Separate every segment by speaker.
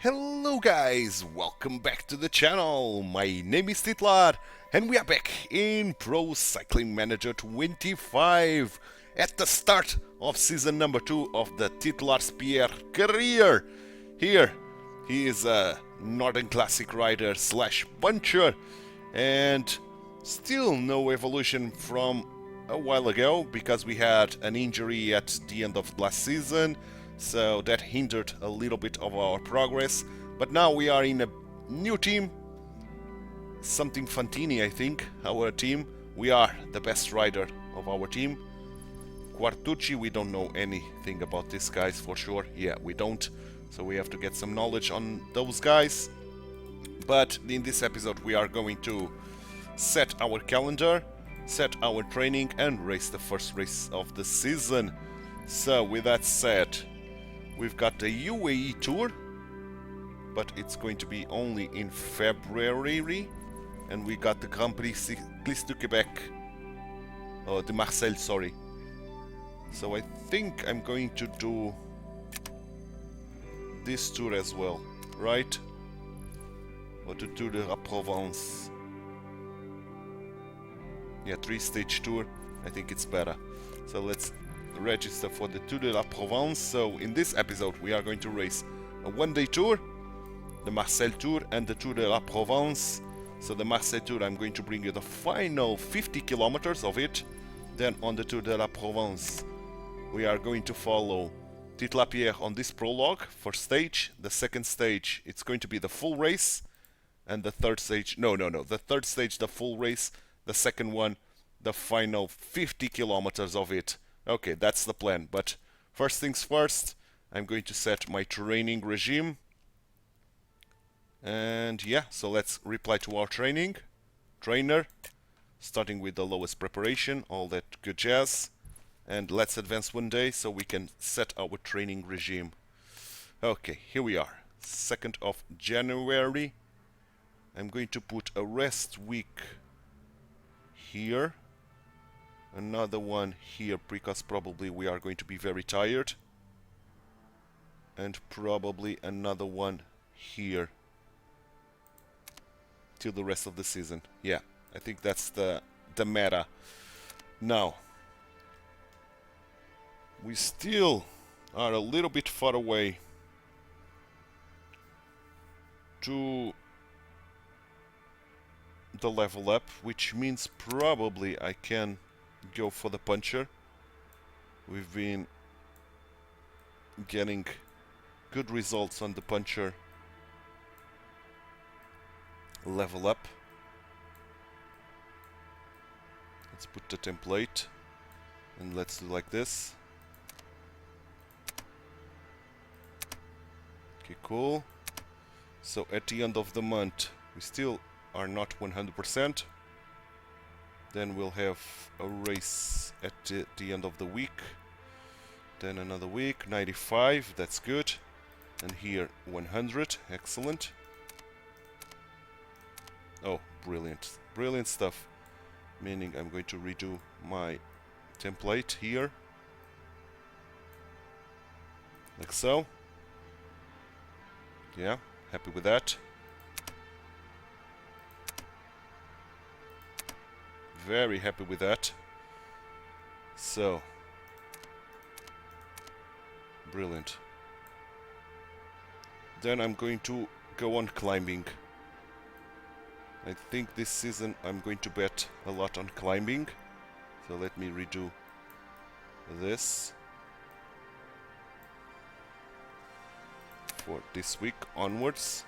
Speaker 1: Hello guys, welcome back to the channel. My name is Titular and we are back in Pro Cycling Manager 25 at the start of season number 2 of the Titular Pierre career. Here, he is a Northern Classic rider slash puncher and still no evolution from a while ago because we had an injury at the end of last season, so that hindered a little bit of our progress. But now we are in a new team, something Fantini, I think, our team. We are the best rider of our team. Quartucci, we don't know anything about these guys for sure. Yeah, we don't, so we have to get some knowledge on those guys. But in this episode we are going to set our calendar, set our training and race the first race of the season. So with that said, we've got the UAE tour, but it's going to be only in February, and we got the Grand Prix Cycliste du Québec, de Marseille, sorry. So I think I'm going to do this tour as well, right? Or to do the La Provence. Yeah, 3-stage tour, I think it's better. So let's register for the Tour de la Provence. So in this episode we are going to race a one-day tour, the Marseille Tour and the Tour de la Provence. So the Marseille Tour, I'm going to bring you the final 50 kilometers of it. Then on the Tour de la Provence we are going to follow Titular Pierre on this prologue, first stage. The second stage, it's going to be the full race. And the third stage, the third stage, the full race. The second one, the final 50 kilometers of it. Okay, that's the plan. But first things first, I'm going to set my training regime. And yeah, so let's reply to our training. Trainer, starting with the lowest preparation, all that good jazz. And let's advance one day so we can set our training regime. Okay, here we are. 2nd of January. I'm going to put a rest week here, another one here because probably we are going to be very tired, and probably another one here till the rest of the season. Yeah, I think that's the meta. Now, we still are a little bit far away to the level up, which means probably I can go for the puncher. We've been getting good results on the puncher level up. Let's put the template and let's do like this. Okay, cool. So at the end of the month we still are not 100%. Then we'll have a race at the end of the week. Then another week, 95, that's good. And here 100, excellent. Oh, brilliant, brilliant stuff. Meaning I'm going to redo my template here, like so. Yeah, happy with that. Very happy with that. So, brilliant. Then I'm going to go on climbing. I think this season I'm going to bet a lot on climbing. So let me redo this for this week onwards.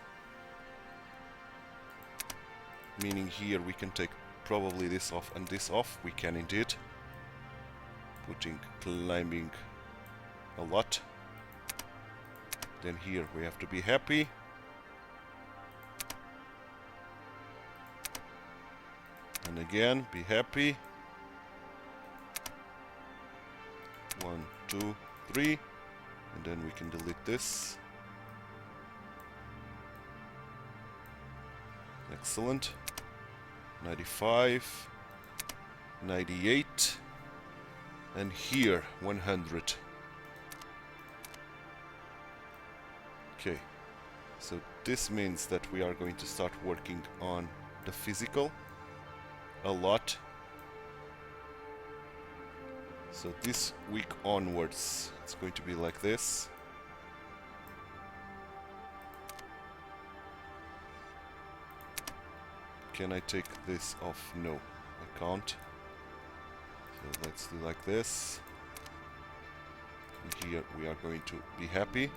Speaker 1: Meaning here we can take probably this off and this off. We can indeed. Putting climbing a lot. Then here we have to be happy. And again, be happy. 1, 2, 3. And then we can delete this. Excellent. 95, 98, and here 100. Okay, So this means that we are going to start working on the physical a lot. So this week onwards, it's going to be like this. Can I take this off? No, I can't. So let's do like this. And here we are going to be happy.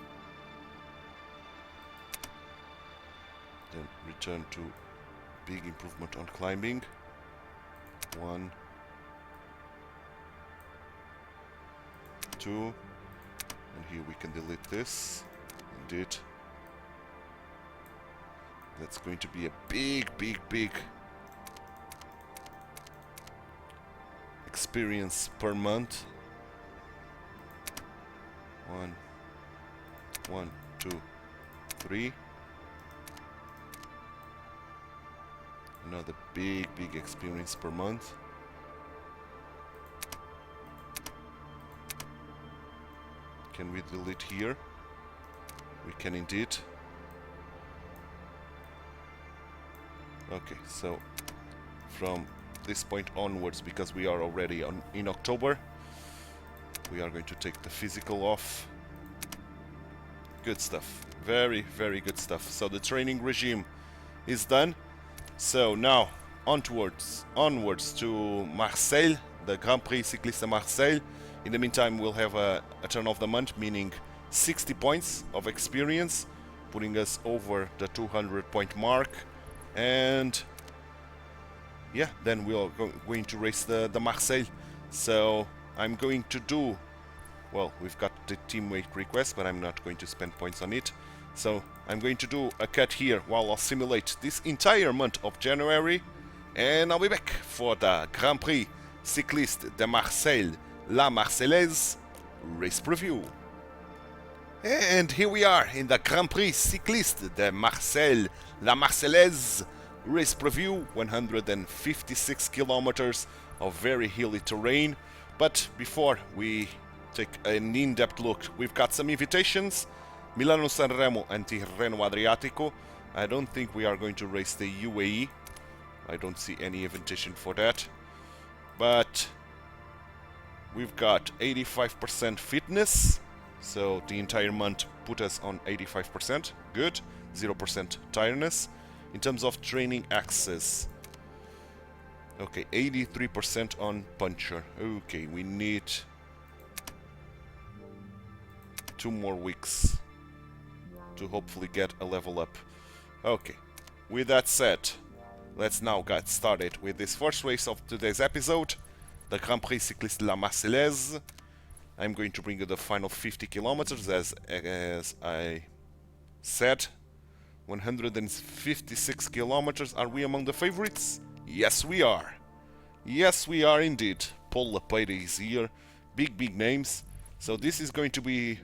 Speaker 1: Then return to big improvement on climbing. 1, 2, and here we can delete this. Indeed. That's going to be a big experience per month. 1, 2, 3. Another big experience per month. Can we delete here? We can indeed. Okay, so from this point onwards, because we are already in October, we are going to take the physical off. Good stuff. Very good stuff. So the training regime is done. So now onwards to Marseille, the Grand Prix Cycliste de Marseille. In the meantime, we'll have a turn of the month, meaning 60 points of experience, putting us over the 200-point mark. And yeah, then we are going to race the Marseille. So I'm going to do, well, we've got the teammate request, but I'm not going to spend points on it. So I'm going to do a cut here while I'll simulate this entire month of January, and I'll be back for the Grand Prix Cycliste de Marseille, La Marseillaise race preview. And here we are in the Grand Prix Cycliste de Marseille, La Marseillaise race preview. 156 kilometers of very hilly terrain. But before we take an in-depth look, we've got some invitations. Milano-San Remo and Tirreno Adriatico. I don't think we are going to race the UAE. I don't see any invitation for that. But we've got 85% fitness. So the entire month put us on 85%. Good. 0% tiredness. In terms of training access. Okay, 83% on puncher. Okay, we need 2 more weeks to hopefully get a level up. Okay, with that said, let's now get started with this first race of today's episode, the Grand Prix Cycliste de la Marseillaise. I'm going to bring you the final 50 kilometers as I said. 156 kilometers. Are we among the favorites? Yes, we are. Yes, we are indeed. Paul Lepede is here. Big names. So this is going to be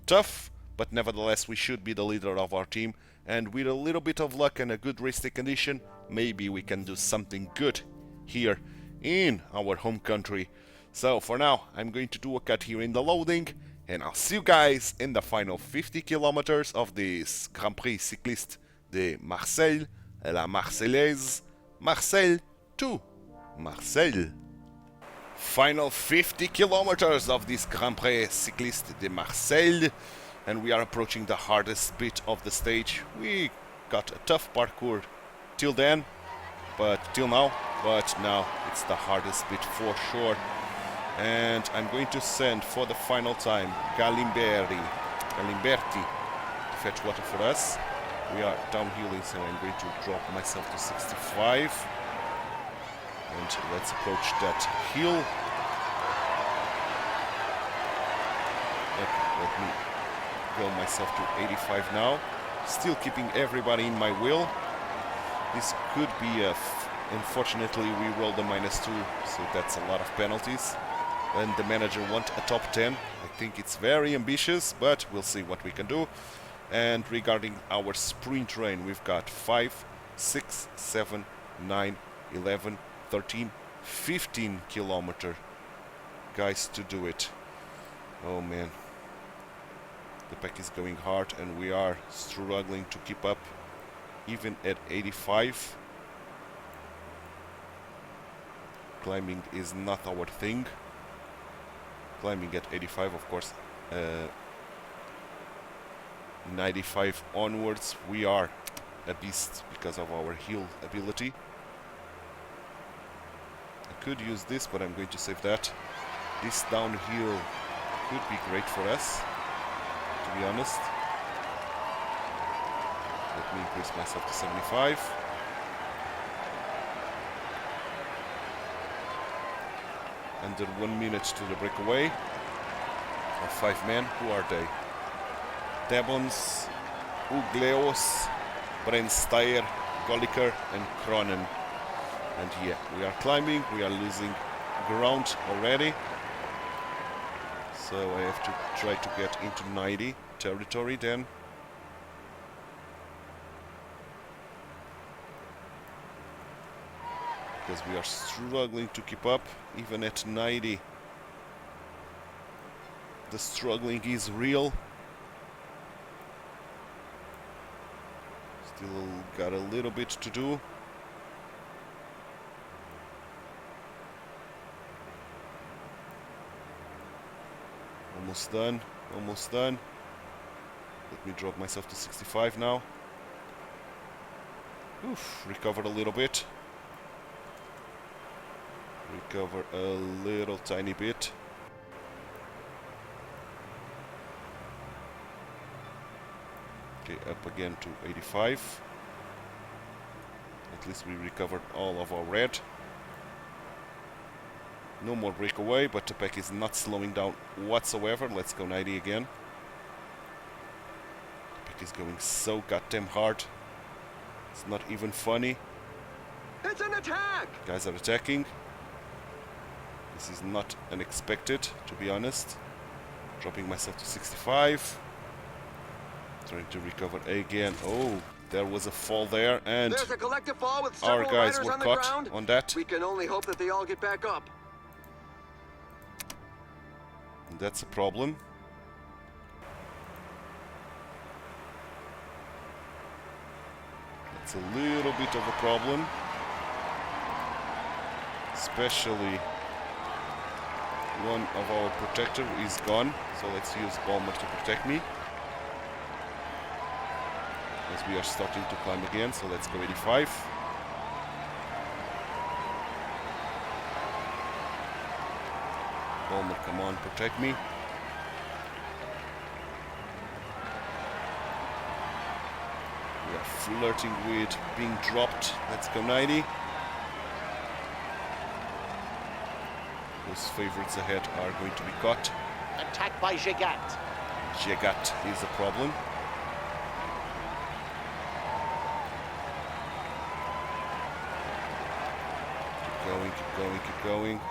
Speaker 1: tough, but nevertheless we should be the leader of our team, and with a little bit of luck and a good race day condition, maybe we can do something good here in our home country. So for now, I'm going to do a cut here in the loading, and I'll see you guys in the final 50 kilometers of this Grand Prix Cycliste de Marseille, La Marseillaise, Marseille to Marseille. Final 50 kilometers of this Grand Prix Cycliste de Marseille, and we are approaching the hardest bit of the stage. We got a tough parkour till then, till now, but now it's the hardest bit for sure. And I'm going to send for the final time Galimberti to fetch water for us. We are downhilling, so I'm going to drop myself to 65. And let's approach that hill. Okay, let me go myself to 85 now. Still keeping everybody in my wheel. This could be unfortunately we rolled a -2, so that's a lot of penalties. And the manager wants a top 10. I think it's very ambitious, but we'll see what we can do. And regarding our sprint train, we've got 5, 6, 7, 9, 11, 13, 15 kilometer guys to do it. Oh man. The pack is going hard and we are struggling to keep up even at 85. Climbing is not our thing. Climbing at 85, of course. 95 onwards, we are a beast because of our heal ability. I could use this, but I'm going to save that. This downhill could be great for us, to be honest. Let me increase myself to 75. Under 1 minute to the breakaway. Our 5 men, who are they? Debons, Ugleos, Brensteyr, Goliker and Kronen. And yeah, we are climbing, we are losing ground already. So I have to try to get into 90 territory then. Because we are struggling to keep up, even at 90. The struggling is real. Still got a little bit to do. Almost done, almost done. Let me drop myself to 65 now. Oof, recovered a little bit. Recover a little tiny bit. Okay, up again to 85. At least we recovered all of our red. No more breakaway, but the pack is not slowing down whatsoever. Let's go 90 again. The pack is going so goddamn hard. It's not even funny.
Speaker 2: It's an attack!
Speaker 1: Guys are attacking. This is not unexpected, to be honest. Dropping myself to 65. Trying to recover again. Oh, there was a fall there, and
Speaker 2: there's a collective fall with
Speaker 1: our
Speaker 2: several
Speaker 1: guys
Speaker 2: riders
Speaker 1: were
Speaker 2: on the
Speaker 1: caught
Speaker 2: ground.
Speaker 1: on that.
Speaker 2: We can only hope that they all get back up.
Speaker 1: And that's a problem. That's a little bit of a problem. Especially one of our protector is gone. So let's use Balmer to protect me. As we are starting to climb again, so let's go 85. Balmer, come on, protect me. We are flirting with being dropped. Let's go 90. Those favorites ahead are going to be caught.
Speaker 3: Attacked by Gigat.
Speaker 1: Gigat is a problem. Keep going, keep going, keep going.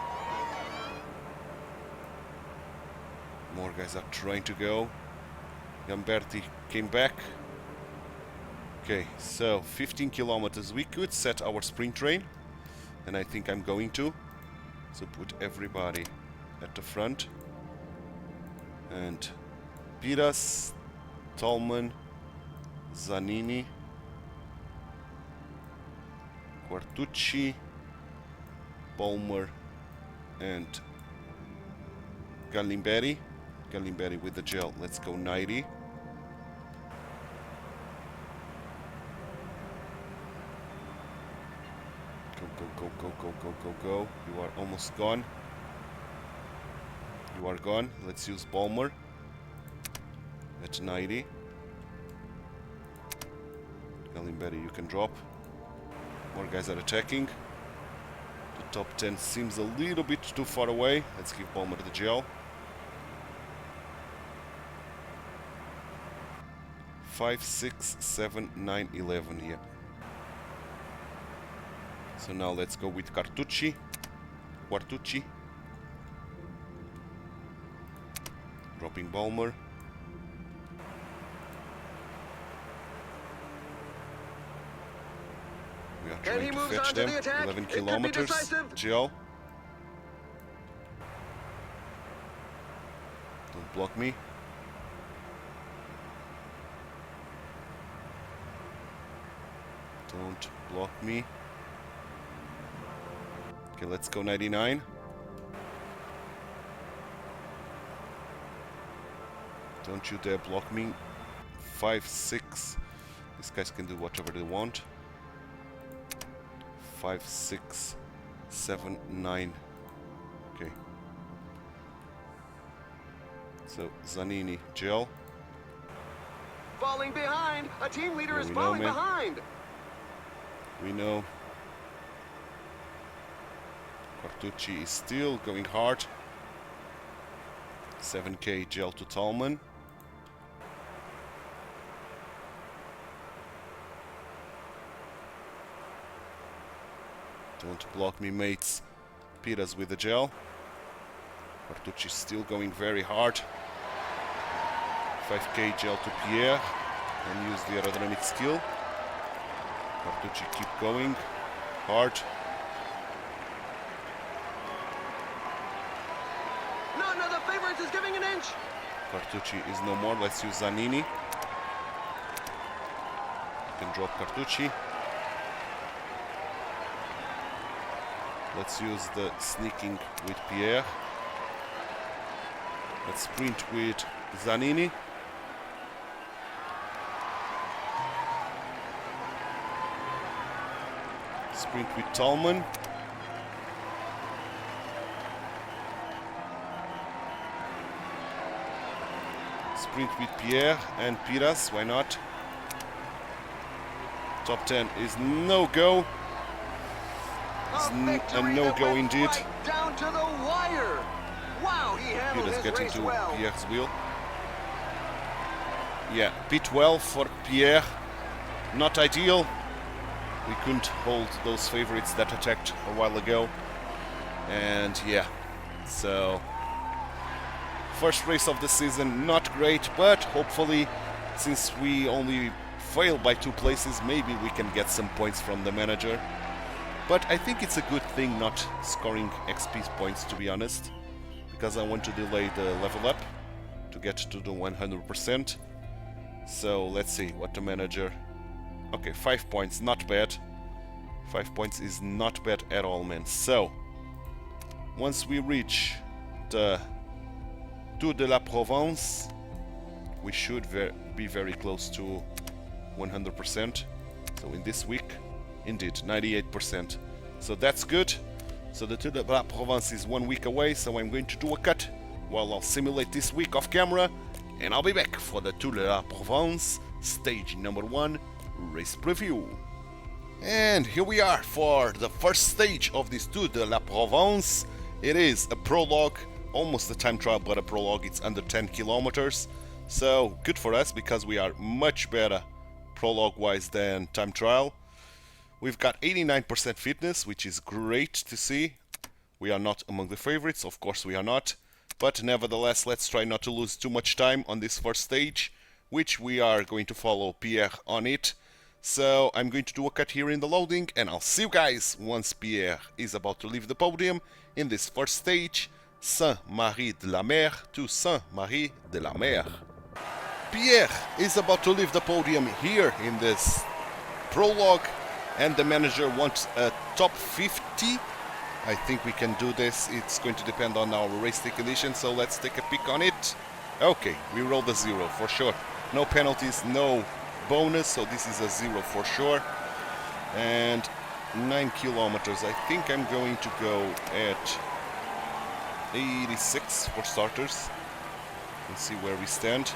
Speaker 1: More guys are trying to go. Gamberti came back. Okay, so 15 kilometers. We could set our sprint train, and I think I'm going to. So put everybody at the front. And Piras, Tolman, Zanini, Quartucci, Balmer, and Galimberi. Galimberi with the gel. Let's go 90. Go, go, go, go, go, go, go, go. You are almost gone. You are gone. Let's use Balmer at 90. Galimberi, you can drop. More guys are attacking. The top 10 seems a little bit too far away. Let's give Balmer the gel. 5, 6, 7, 9, 11 here. So now let's go with Quartucci. Dropping Balmer. We are trying to fetch them. 11 kilometers. Gel. Don't block me. Don't block me. Okay, let's go 99. Don't you dare block me. 5, 6. These guys can do whatever they want. 5, 6, 7, 9. Okay. So, Zanini, gel.
Speaker 2: Falling behind! A team leader
Speaker 1: Yeah,
Speaker 2: is
Speaker 1: we know,
Speaker 2: falling
Speaker 1: man.
Speaker 2: behind!
Speaker 1: We know. Cartucci is still going hard. 7k gel to Tallman. Don't block me, mates. Piras with the gel. Cartucci still going very hard. 5k gel to Pierre. And use the aerodynamic skill. Cartucci keep going. Hard.
Speaker 2: None of the favorites is giving an inch!
Speaker 1: Cartucci is no more. Let's use Zanini. You can drop Cartucci. Let's use the sneaking with Pierre. Let's sprint with Zanini. Sprint with Tallman. Sprint with Pierre and Piras, why not? Top 10 is no-go. It's a no-go indeed.
Speaker 2: Right down to the wire! Wow, he handled
Speaker 1: Piras
Speaker 2: his
Speaker 1: getting
Speaker 2: race
Speaker 1: to
Speaker 2: well.
Speaker 1: Pierre's wheel. Yeah, P12 for Pierre. Not ideal. We couldn't hold those favorites that attacked a while ago. And yeah, so first race of the season, not great, but hopefully, since we only failed by 2 places, maybe we can get some points from the manager. But I think it's a good thing not scoring XP points, to be honest, because I want to delay the level up to get to the 100%. So let's see what the manager... Okay, 5 points, not bad. 5 points is not bad at all, man. So, once we reach the Tour de la Provence, we should be very close to 100%. So in this week, indeed, 98%. So that's good. So the Tour de la Provence is 1 week away, so I'm going to do a cut while I'll simulate this week off camera, and I'll be back for the Tour de la Provence stage number 1 race preview. And here we are for the first stage of this Tour de la Provence. It is a prologue, almost a time trial, but a prologue. It's under 10 kilometers, so good for us because we are much better prologue wise than time trial. We've got 89% fitness, which is great to see. We are not among the favorites, of course we are not, but nevertheless, let's try not to lose too much time on this first stage, which we are going to follow Pierre on it. So I'm going to do a cut here in the loading, and I'll see you guys once Pierre is about to leave the podium in this first stage, Saint-Marie-de-la-Mer to Saint-Marie-de-la-Mer. Pierre is about to leave the podium here in this prologue, and the manager wants a top 50. I think we can do this. It's going to depend on our race day condition, so let's take a peek on it. Okay, we rolled a 0 for sure. No penalties, no bonus, so this is a 0 for sure. And 9 kilometers. I think I'm going to go at 86 for starters. Let's see where we stand.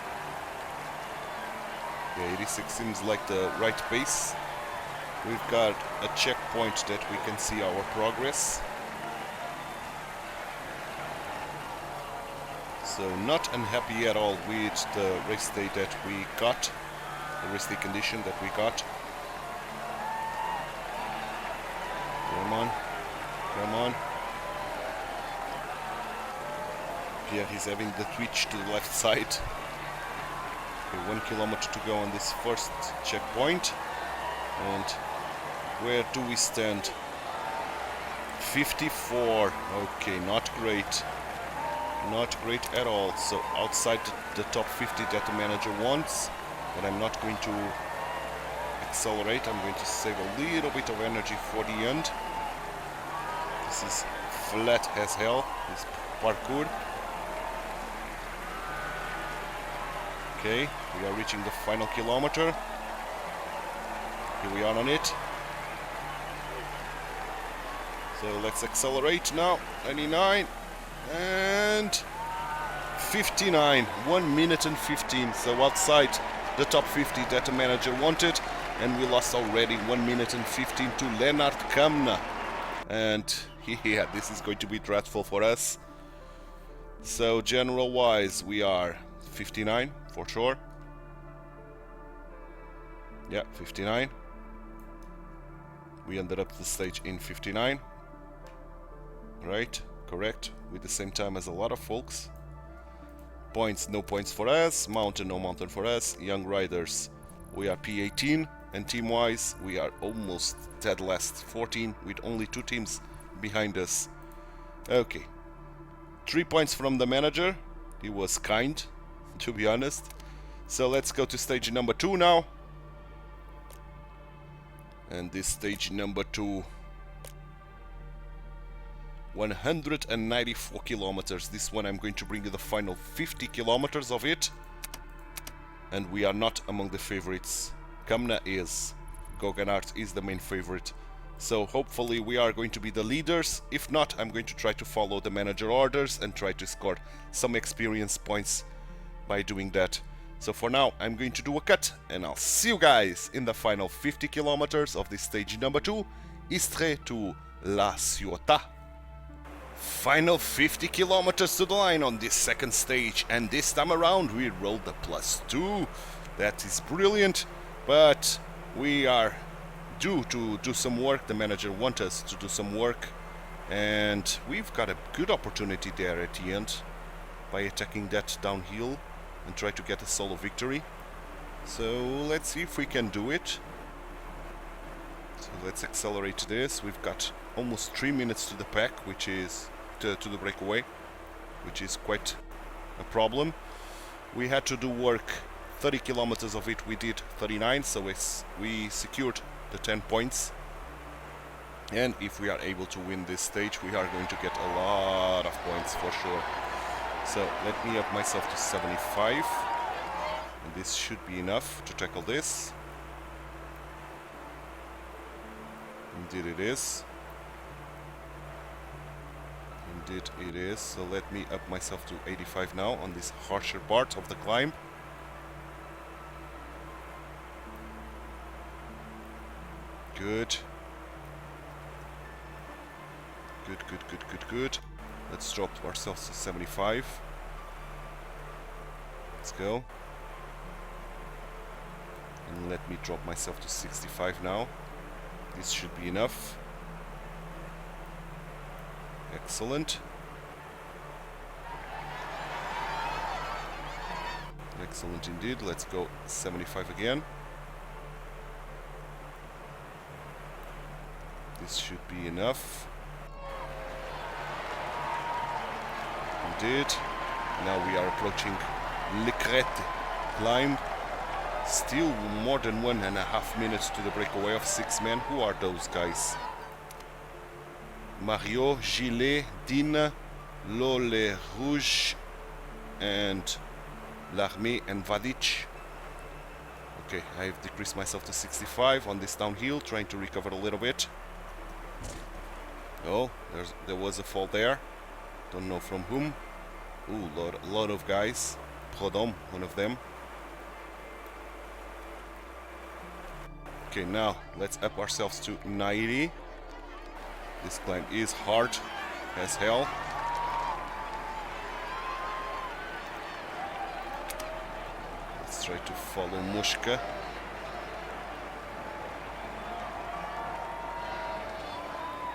Speaker 1: Yeah, 86 seems like the right pace. We've got a checkpoint that we can see our progress. So not unhappy at all with the race day that we got, the race day condition that we got. Come on, come on. Pierre is having the twitch to the left side. Okay, 1 kilometer to go on this first checkpoint. And where do we stand? 54. Okay, not great. Not great at all. So outside the top 50 that the manager wants, but I'm not going to accelerate. I'm going to save a little bit of energy for the end. This is flat as hell, this parkour. Okay, we are reaching the final kilometer. Here we are on it. So let's accelerate now. 99 and 59. 1 minute and 15. So outside the top 50 that the manager wanted. And we lost already 1 minute and 15 to Lennart Kamna. And yeah, this is going to be dreadful for us. So general wise, we are 59 for sure. Yeah, 59. We ended up the stage in 59. Right, correct, with the same time as a lot of folks. Points, no points for us. Mountain, no mountain for us. Young riders, we are P18. And team-wise, we are almost dead last, 14, with only 2 teams behind us. Okay, 3 points from the manager. He was kind, to be honest. So let's go to stage number 2 now. And this stage number 2, 194 kilometers. This one I'm going to bring you the final 50 kilometers of it. And we are not among the favorites. Kamna is. Goganart is the main favorite. So hopefully we are going to be the leaders. If not, I'm going to try to follow the manager orders and try to score some experience points by doing that. So for now, I'm going to do a cut, and I'll see you guys in the final 50 kilometers of this stage number 2, Istre to La Ciotat. Final 50 kilometers to the line on this second stage, and this time around we rolled the +2. That is brilliant, but we are due to do some work. The manager wants us to do some work, and we've got a good opportunity there at the end by attacking that downhill and try to get a solo victory. So let's see if we can do it. So let's accelerate this. We've got almost 3 minutes to the pack, which is to the breakaway, which is quite a problem. We had to do work, 30 kilometers of it we did 39, so we secured the 10 points. And if we are able to win this stage, we are going to get a lot of points for sure. So let me up myself to 75, and this should be enough to tackle this. Indeed it is. Indeed it is. So let me up myself to 85 now on this harsher part of the climb. Good. Good, good, good, good, good. Let's drop ourselves to 75. Let's go. And let me drop myself to 65 now. This should be enough. Excellent. Excellent indeed. Let's go 75 again. This should be enough. Indeed. Now we are approaching Le Crête climb. Still more than 1.5 minutes to the breakaway of 6 men. Who are those guys? Mario, Gillet, Dina, Lole Rouge, and L'Armée and Vadic. Okay, I've decreased myself to 65 on this downhill, trying to recover a little bit. Oh, there was a fall there. Don't know from whom. Ooh, lot of guys. Prodom, one of them. Okay, now let's up ourselves to 90. This climb is hard as hell. Let's try to follow Mushka.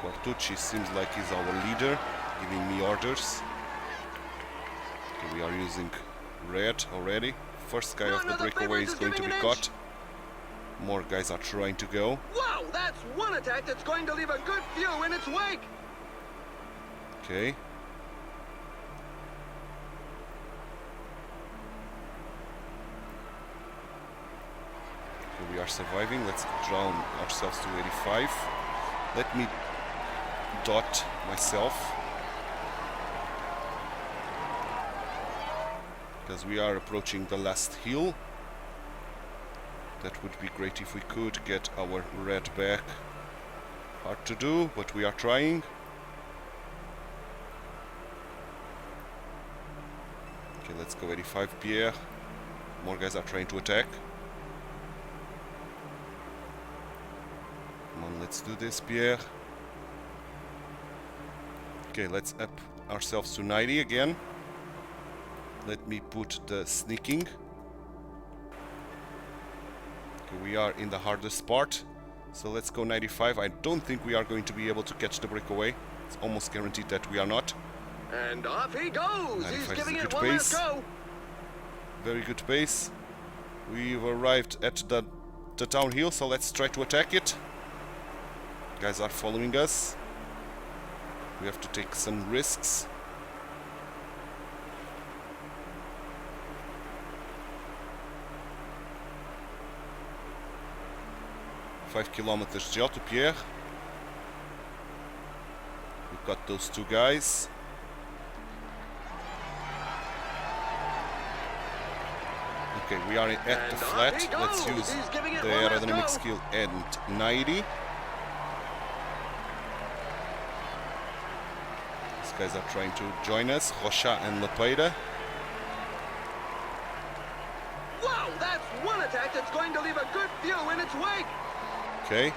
Speaker 1: Quartucci seems like he's our leader, giving me orders. Okay, we are using red already. First guy of the breakaway is going to be caught. More guys are trying to go.
Speaker 2: Wow, that's one attack that's going to leave a good few in its wake.
Speaker 1: Okay. Okay, we are are surviving. Let's drown ourselves to 85. Let me dot myself, because we are approaching the last hill. That would be great if we could get our red back. Hard to do, but we are trying. Okay, let's go 85 Pierre. More guys are trying to attack. Come on, let's do this, Pierre. Okay, let's up ourselves to 90 again. Let me put the sneaking. Okay, we are in the hardest part. So let's go 95. I don't think we are going to be able to catch the breakaway. It's almost guaranteed that we are not.
Speaker 2: And off he goes. He's giving it
Speaker 1: good
Speaker 2: one last
Speaker 1: pace.
Speaker 2: go.
Speaker 1: Very good pace. We've arrived at the downhill, so let's try to attack it. Guys are following us. We have to take some risks. Five kilometers gel to Pierre. We've got those two guys. Okay, we are at the flat. Let's use the aerodynamic skill and 90. These guys are trying to join us, Rocha and Lepeira.
Speaker 2: Wow, that's one attack that's going to leave a good view in its wake.
Speaker 1: Okay.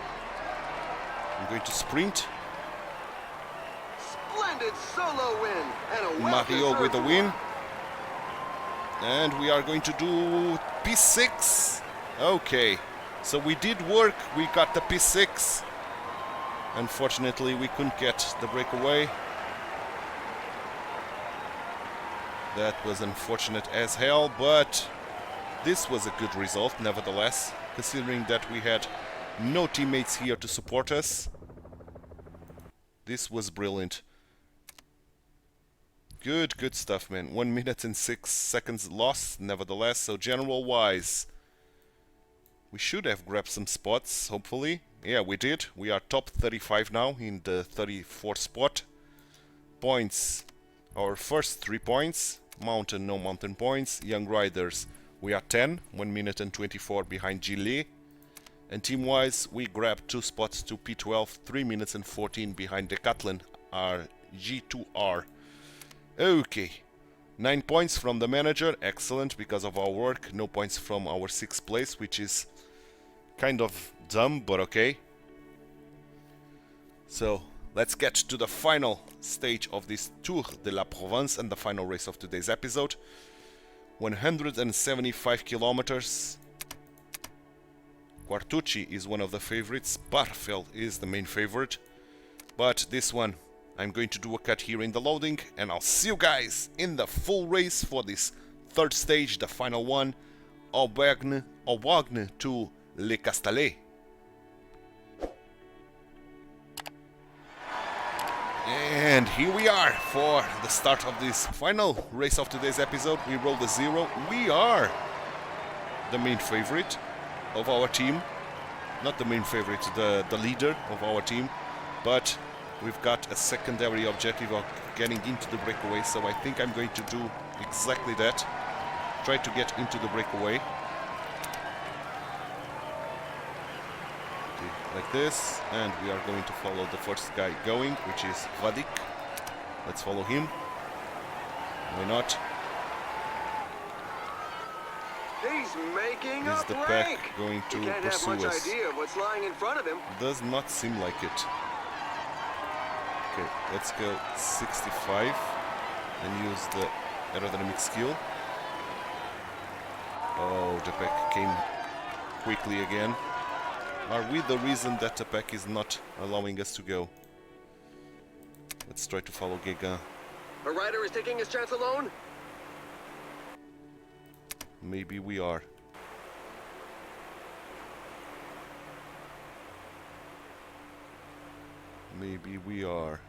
Speaker 1: I'm going to sprint.
Speaker 2: Splendid solo win and a
Speaker 1: Mario with the win. And we are going to do P6. Okay. So we did work. We got the P6. Unfortunately, we couldn't get the breakaway. That was unfortunate as hell, but this was a good result nevertheless, considering that we had no teammates here to support us. This was brilliant. Good stuff, man. 1 minute and 6 seconds lost, nevertheless. So general wise, we should have grabbed some spots, hopefully. Yeah, we did. We are top 35 now in the 34th spot. Points, our first 3 points. Mountain, no mountain points. Young riders, we are 10, 1 minute and 24 behind Gillet. And team-wise, we grabbed 2 spots to P12, 3 minutes and 14 behind Decathlon, our G2R. Okay, 9 points from the manager, excellent because of our work. No points from our 6th place, which is kind of dumb, but okay. So, let's get to the final stage of this Tour de la Provence and the final race of today's episode. 175 kilometers. Quartucci is one of the favorites, Barfeld is the main favorite, but this one I'm going to do a cut here in the loading, and I'll see you guys in the full race for this third stage, the final one, Aubagne to Le Castellet. And here we are for the start of this final race of today's episode. We rolled a 0. We are the main favorite of our team. Not the main favorite, the leader of our team. But we've got a secondary objective of getting into the breakaway. So I think I'm going to do exactly that. Try to get into the breakaway. Like this, and we are going to follow the first guy going, which is Vadik. Let's follow him. Why not?
Speaker 2: He's making
Speaker 1: Is
Speaker 2: a
Speaker 1: the
Speaker 2: break.
Speaker 1: pack going to
Speaker 2: You can't
Speaker 1: pursue
Speaker 2: have much
Speaker 1: us?
Speaker 2: idea of what's lying in front of him.
Speaker 1: Does not seem like it. Okay, let's go 65 and use the aerodynamic skill. Oh, the pack came quickly again. Are we the reason that the pack is not allowing us to go? Let's try to follow Guégan.
Speaker 2: A rider is taking his chance alone.
Speaker 1: Maybe we are. Maybe we are.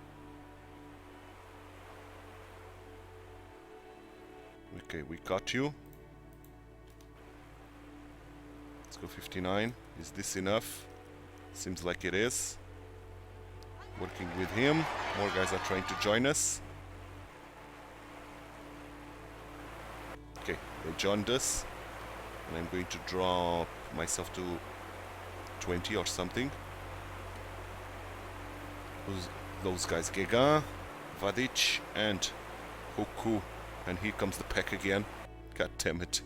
Speaker 1: Okay, we got you. Let's go 59. Is this enough? Seems like it is. Working with him. More guys are trying to join us. Okay, they joined us. And I'm going to drop myself to 20 or something. Those guys, Gegan, Vadic, and Hoku. And here comes the pack again. God damn it.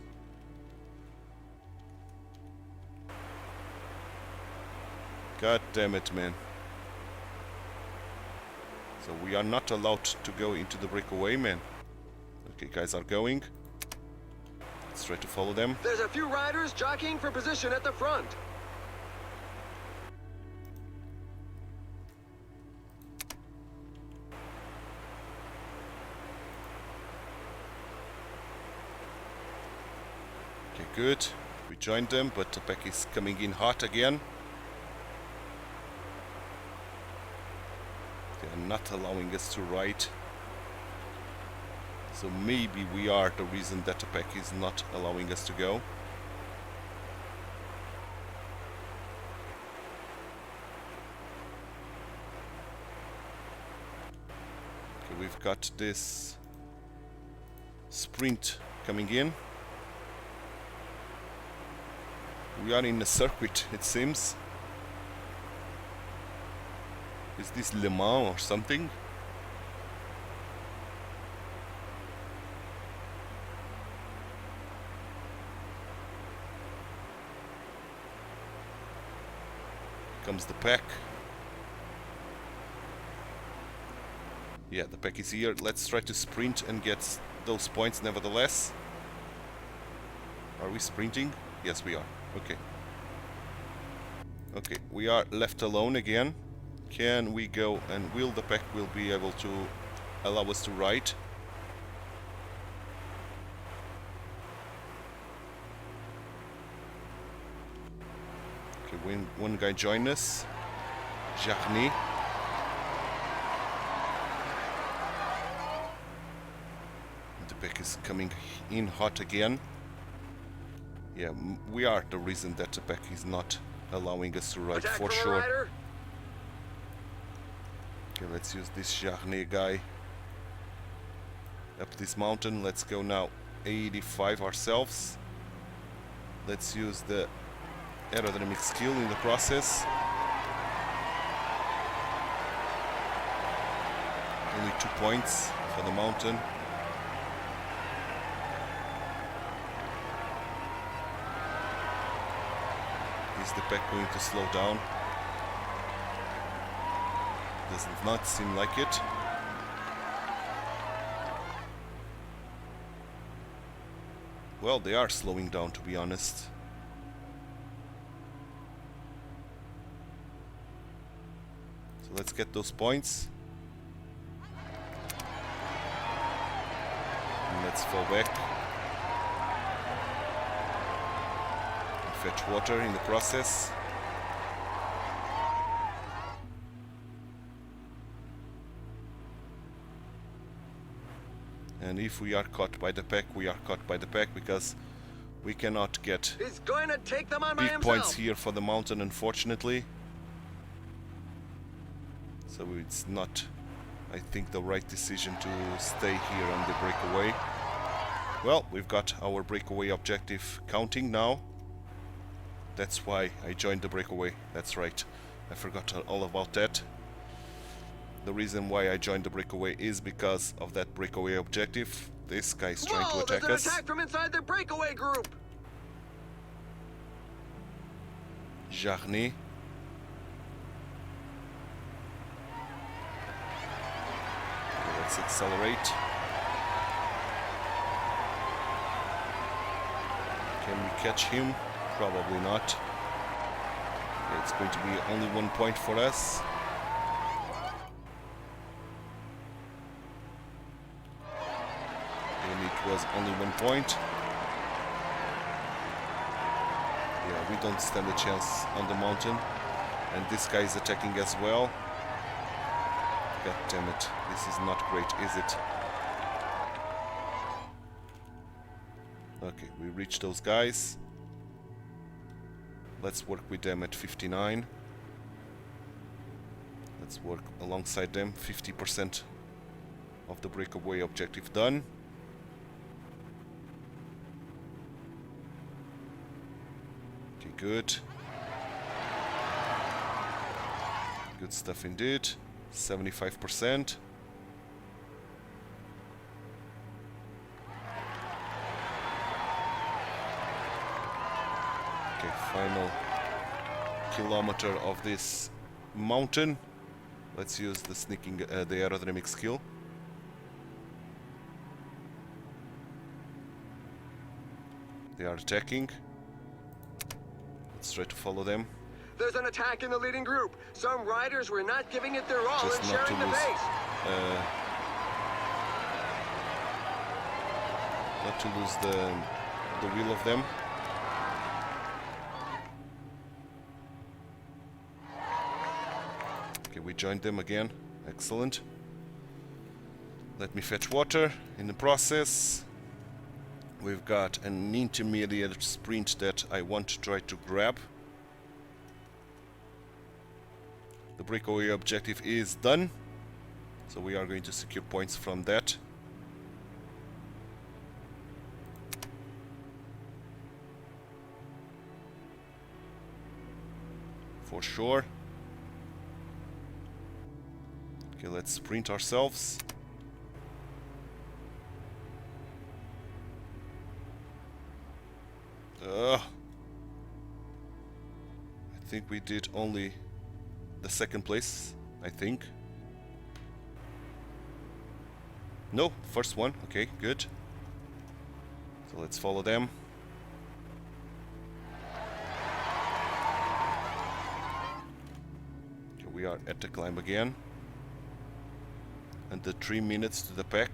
Speaker 1: God damn it, man. So we are not allowed to go into the breakaway, man. Okay, guys are going. Let's try to follow them.
Speaker 2: There's a few riders jockeying for position at the front.
Speaker 1: Okay, good. We joined them, but the pack is coming in hot again. They are not allowing us to ride. So maybe we are the reason that the pack is not allowing us to go. Okay, we've got this sprint coming in. We are in a circuit, it seems. Is this Le Mans or something? Comes the pack. Yeah, the pack is here. Let's try to sprint and get those points nevertheless. Are we sprinting? Yes, we are. Okay. Okay, we are left alone again. Can we go, and will the pack will be able to allow us to ride? Okay, one guy join us. Jarny. The pack is coming in hot again. Yeah, we are the reason that the pack is not allowing us to ride,
Speaker 2: Attack
Speaker 1: for
Speaker 2: from a
Speaker 1: sure.
Speaker 2: rider.
Speaker 1: Okay, let's use this Jarny guy up this mountain. Let's go now 85 ourselves. Let's use the aerodynamic skill in the process. Only 2 points for the mountain. Is the pack going to slow down? Does not seem like it. Well, they are slowing down, to be honest. So let's get those points. And let's fall back. And fetch water in the process. And if we are caught by the pack, we are caught by the pack, because we cannot get
Speaker 2: He's going to take them on by
Speaker 1: big
Speaker 2: himself.
Speaker 1: points here for the mountain, unfortunately. So it's not, I think, the right decision to stay here on the breakaway. Well, we've got our breakaway objective counting now. That's why I joined the breakaway. That's right. I forgot all about that. The reason why I joined the breakaway is because of that breakaway objective. This guy is trying to attack
Speaker 2: there's
Speaker 1: us.
Speaker 2: an attack from inside the breakaway group.
Speaker 1: Jarny. Okay, let's accelerate. Can we catch him? Probably not. Okay, it's going to be only 1 point for us. And it was only 1 point. Yeah, we don't stand a chance on the mountain. And this guy is attacking as well. God damn it. This is not great, is it? Okay, we reached those guys. Let's work with them at 59. Let's work alongside them. 50% of the breakaway objective done. Okay, good. Good stuff indeed. 75%. Okay, final kilometer of this mountain. Let's use the sneaking, the aerodynamic skill. They are attacking. Let's try to follow them.
Speaker 2: There's an attack in the leading group. Some riders were not giving it their all
Speaker 1: Just
Speaker 2: and
Speaker 1: not to
Speaker 2: sharing the
Speaker 1: lose,
Speaker 2: pace.
Speaker 1: not to lose the wheel of them. Okay, we joined them again. Excellent. Let me fetch water in the process. We've got an intermediate sprint that I want to try to grab. The breakaway objective is done, so we are going to secure points from that. For sure. Okay, let's sprint ourselves. I think we did only the second place, I think. No, first one. Okay, good. So let's follow them. Okay, we are at the climb again. And the 3 minutes to the pack.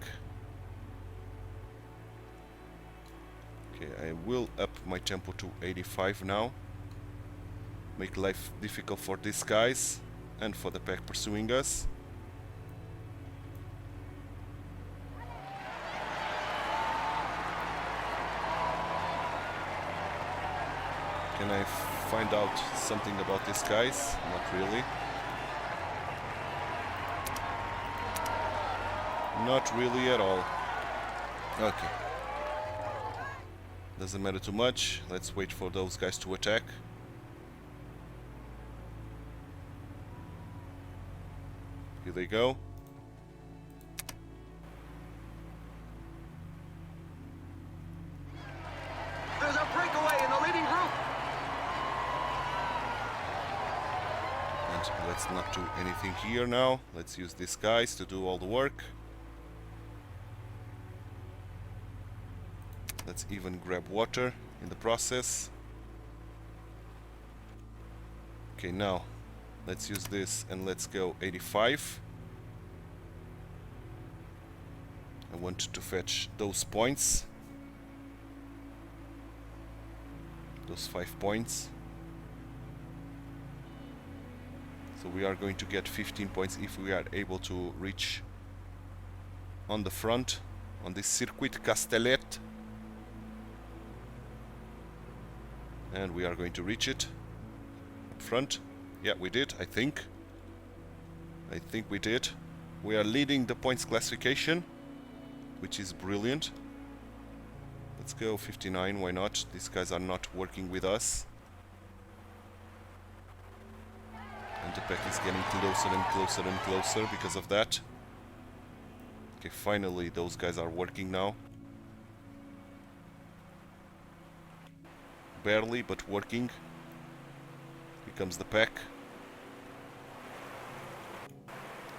Speaker 1: Okay, I will up my tempo to 85 now. Make life difficult for these guys and for the pack pursuing us. Can I find out something about these guys? Not really. Not really at all. Okay. Doesn't matter too much. Let's wait for those guys to attack. Here they go.
Speaker 2: There's a breakaway in the leading group.
Speaker 1: And let's not do anything here now. Let's use these guys to do all the work. Let's even grab water in the process. Okay, now let's use this and let's go 85. I want to fetch those points. Those 5 points. So we are going to get 15 points if we are able to reach on the front on this circuit Castellet. And we are going to reach it up front. Yeah, we did, I think. I think we did. We are leading the points classification, which is brilliant. Let's go 59, why not? These guys are not working with us. And the pack is getting closer and closer and closer because of that. Okay, finally those guys are working now. Barely, but working. Here comes the pack.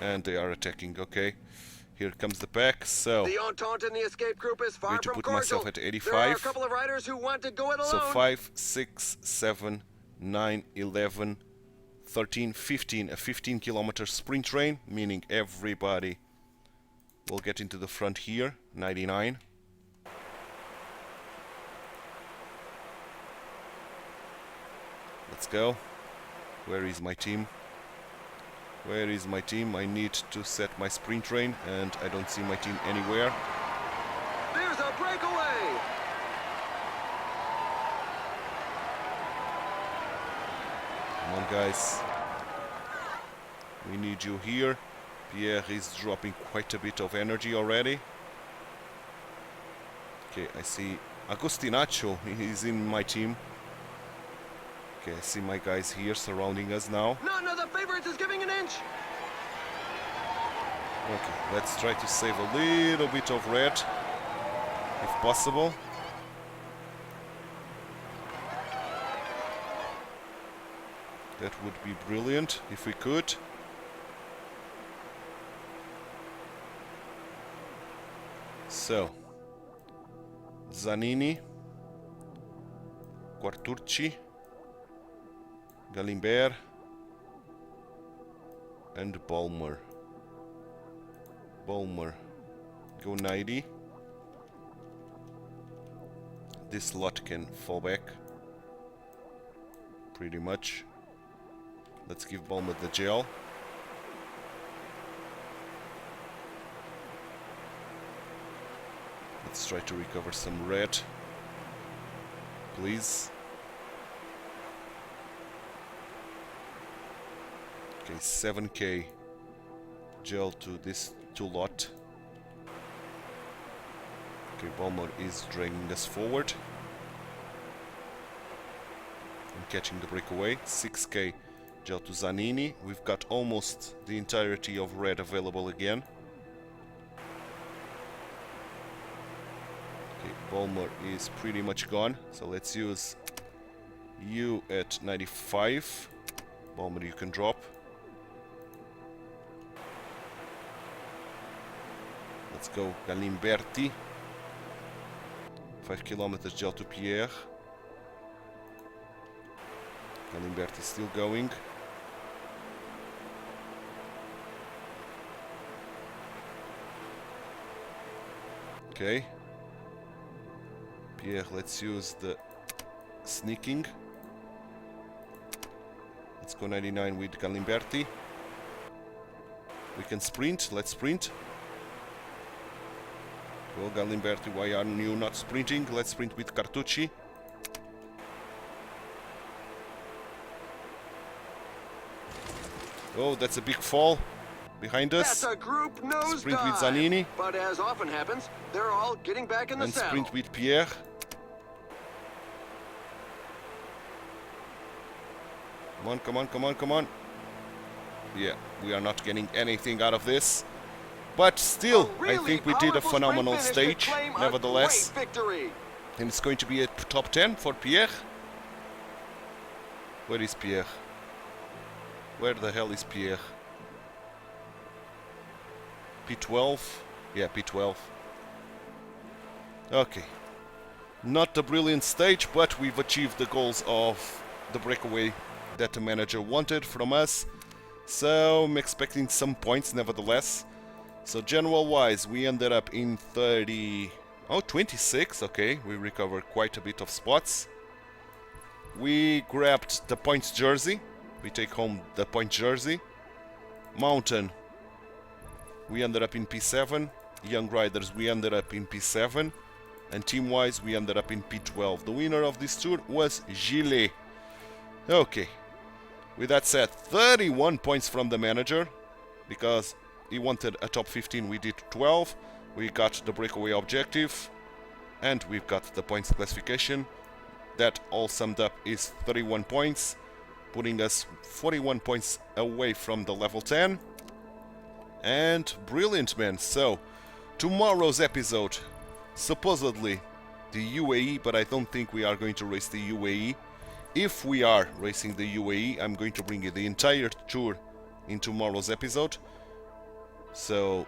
Speaker 1: And they are attacking, okay. Here comes the pack, so...
Speaker 2: The entente in the escape group is far
Speaker 1: going to
Speaker 2: from
Speaker 1: put
Speaker 2: cordial.
Speaker 1: myself at 85.
Speaker 2: There are a couple of riders who want to go it alone.
Speaker 1: So 5, 6, 7, 9, 11, 13, 15. A 15-kilometer sprint train, meaning everybody will get into the front here. 99. Let's go. Where is my team? Where is my team? I need to set my sprint train and I don't see my team anywhere.
Speaker 2: There's a breakaway.
Speaker 1: guys. We need you here. Pierre is dropping quite a bit of energy already. Okay, I see Agostinacho. He's in my team. Okay, I see my guys here surrounding us now.
Speaker 2: None of the favorites is giving an inch.
Speaker 1: Okay, let's try to save a little bit of red, if possible. That would be brilliant if we could. So, Zanini, Quarturci, Galimbert, and Balmer. Balmer, go 90. This lot can fall back, pretty much. Let's give Balmer the gel. Let's try to recover some red, please. Okay, 7k gel to this two lot. Okay, Balmer is dragging us forward and catching the breakaway. 6k gel to Zanini. We've got almost the entirety of red available again. Okay, Balmer is pretty much gone, so let's use you at 95. Balmer, you can drop. Let's go Galimberti. 5 kilometers gel to Pierre. Galimberti still going. Okay. Pierre, let's use the sneaking. Let's go 99 with Galimberti. We can sprint. Let's sprint. Well, Galimberti, why are you not sprinting? Let's sprint with Cartucci. Oh, that's a big fall behind us.
Speaker 2: That's a group nose
Speaker 1: Sprint with
Speaker 2: dive.
Speaker 1: Zanini.
Speaker 2: But as often happens, they're all getting back in the
Speaker 1: And
Speaker 2: saddle.
Speaker 1: sprint with Pierre. Come on, come on, come on, come on. Yeah, we are not getting anything out of this. But still,
Speaker 2: A really
Speaker 1: I think we did a
Speaker 2: powerful
Speaker 1: phenomenal
Speaker 2: sprint finish to
Speaker 1: stage,
Speaker 2: claim a
Speaker 1: nevertheless.
Speaker 2: great victory.
Speaker 1: And it's going to be a top 10 for Pierre. Where is Pierre? Where the hell is Pierre? P12? Yeah, P12. Okay. Not a brilliant stage, but we've achieved the goals of the breakaway that the manager wanted from us. So I'm expecting some points nevertheless. So general wise, we ended up in 26. Okay, we recovered quite a bit of spots. We grabbed the points jersey. We take home the point jersey. Mountain, we ended up in P7. Young Riders, we ended up in P7. And team-wise, we ended up in P12. The winner of this tour was Gillet. Okay. With that said, 31 points from the manager. Because he wanted a top 15, we did 12. We got the breakaway objective. And we've got the points classification. That all summed up is 31 points. Putting us 41 points away from the level 10. And brilliant, man. So, tomorrow's episode, supposedly the UAE, but I don't think we are going to race the UAE. If we are racing the UAE, I'm going to bring you the entire tour in tomorrow's episode. So,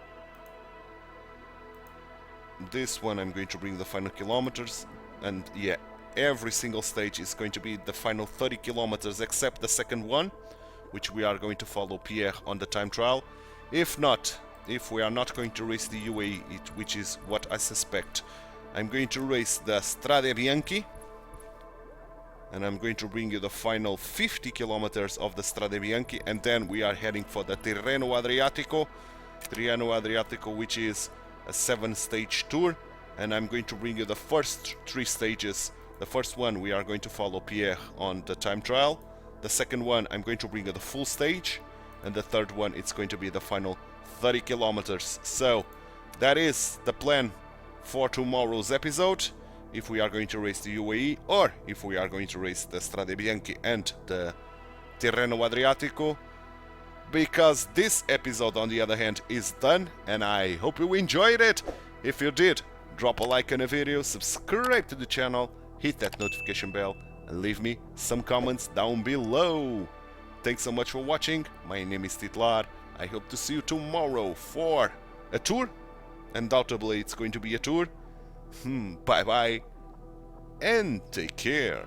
Speaker 1: this one I'm going to bring the final kilometers. And yeah, every single stage is going to be the final 30 kilometers except the second one, which we are going to follow Pierre on the time trial. If not, if we are not going to race the UAE, which is what I suspect, I'm going to race the Strade Bianchi, and I'm going to bring you the final 50 kilometers of the Strade Bianchi, and then we are heading for the Tirreno Adriatico, which is a 7-stage tour, and I'm going to bring you the first 3 stages. The first one we are going to follow Pierre on the time trial. The second one, I'm going to bring the full stage. And the third one, it's going to be the final 30 kilometers. So, that is the plan for tomorrow's episode. If we are going to race the UAE, or if we are going to race the Strade Bianche and the Tirreno Adriatico. Because this episode, on the other hand, is done, and I hope you enjoyed it. If you did, drop a like on the video, subscribe to the channel, hit that notification bell, and leave me some comments down below. Thanks so much for watching. My name is Titular. I hope to see you tomorrow for a tour. Undoubtedly, it's going to be a tour. Bye bye, and take care.